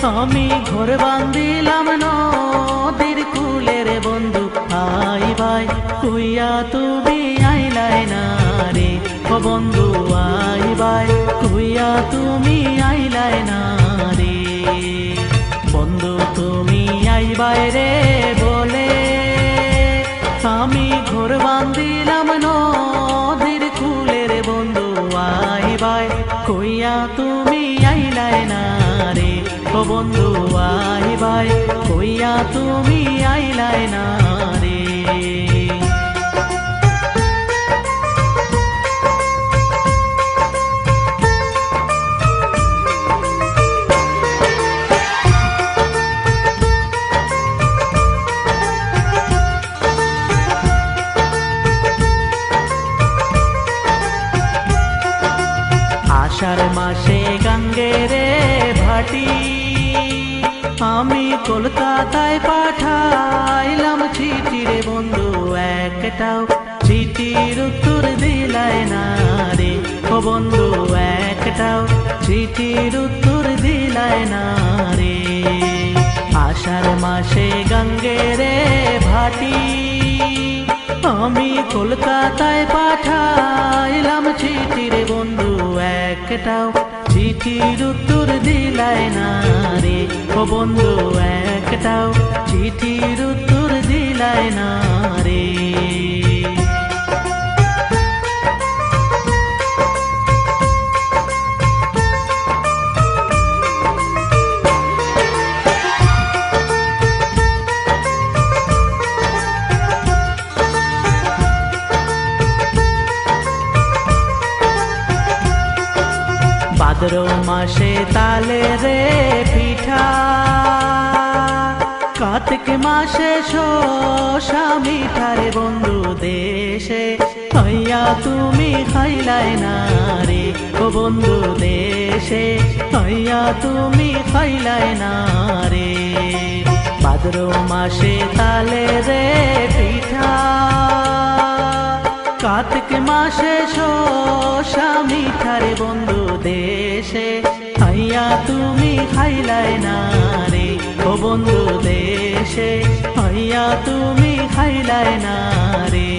আমি ঘর বান্ধিলাম নদীর কূলে রে বন্ধু আইবাই কইয়া তুমি আইলাই না রে ও বন্ধু আইবাই কইয়া তুমি আইলাই না রে বন্ধু তুমি আইবাই রে বলে আমি ঘর বান্ধিলাম নদীর কূলে রে বন্ধু আইবাই কইয়া তুমি আইলাই না রে ও বন্ধু আইবাই কইয়া তুমি আইলাই না রে আষাঢ় মাসে গঙ্গেরে ভাটি আমি কলকাতায় পাঠাইলাম চিঠি রে বন্ধু একটাও চিঠির উত্তর দিলাই না রে ও বন্ধু একটাও চিঠির উত্তর দিলাই না রে আষাঢ় মাসে গঙ্গেরে ভাটি আমি কলকাতায় পাঠাইলাম চিঠি রে বন্ধু একটাও চিঠির উত্তর দিলাই না রে ও বন্ধু একটাও চিঠির উত্তর দিলাই না রে ভাদ্র মাসে তালে রে পিঠা কার্তিক মাসে শোষা মিঠা রে বন্ধু দেশে হইয়া তুমি খাইলাই না রে ও বন্ধু দেশে হইয়া তুমি খাইলাই না রে ভাদ্র মাসে তালে রে পিঠা কার্তিক মাসে শোষা মিঠা রে বন্ধু দেশে হইয়া তুমি খাইলাই না রে ও বন্ধু দেশে হইয়া তুমি খাইলাই না রে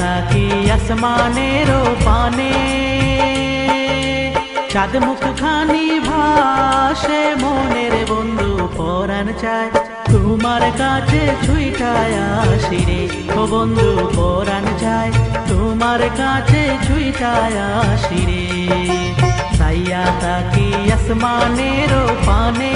থাকি আসমানের পানে চাঁদ মুখ খানি ভাসে মনের বন্ধু পরাণ চায় তোমার কাছে ছুইটায় আসি রে ও বন্ধু পরাণ চায় তোমার কাছে ছুইটায় আসি রে সাইয়া থাকি আসমানের পানে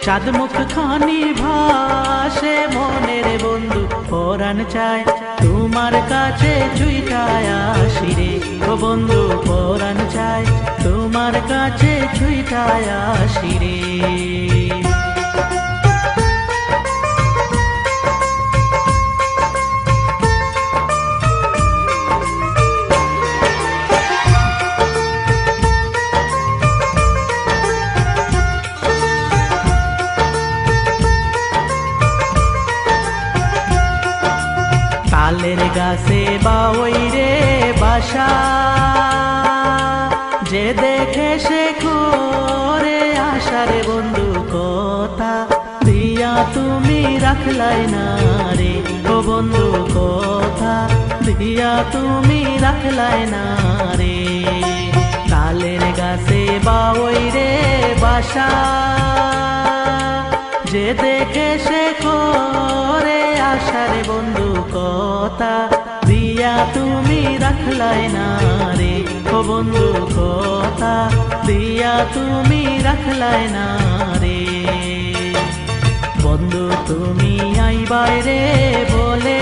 চাঁদ মুখ খানি ভাসে মনের বন্ধু পরাণ চায় তোমার কাছে ছুইটায় আসি রে ও বন্ধু পরাণ চায় তোমার কাছে ছুইটায় আসি রে তালের গাছে বাওই রে বাসা যে দেখে সে করে আশার বন্ধু কথা দিয়া তুমি রাখলাই না রে ও বন্ধু কথা দিয়া তুমি রাখলাই না রে তালের গাছে বাওই রে বাসা যে দেখে সে করে আশার বন্ধু কথা দিয়া তুমি রাখলাই না রে ও বন্ধু কথা দিয়া তুমি রাখলাই না রে বন্ধু তুমি আইবাই রে বলে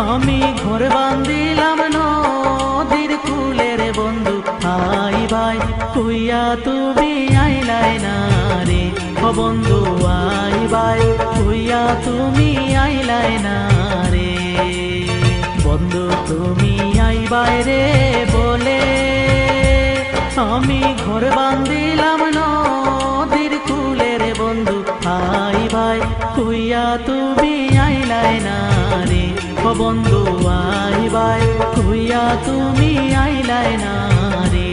আমি ঘর বান্ধিলাম নদীর কূলে রে বন্ধু আইবাই কইয়া তুমি আইলাই না রে ও বন্ধু আইবাই কইয়া তুমি আইলাই না রে বন্ধু বাইরে বলে আমি ঘর বান্ধিলাম নদীর কূলে রে বন্ধু। আই ভাই কুইয়া তুমি আইলাই না রে, ও বন্ধু আই ভাই কুইয়া তুমি আইলাই না রে।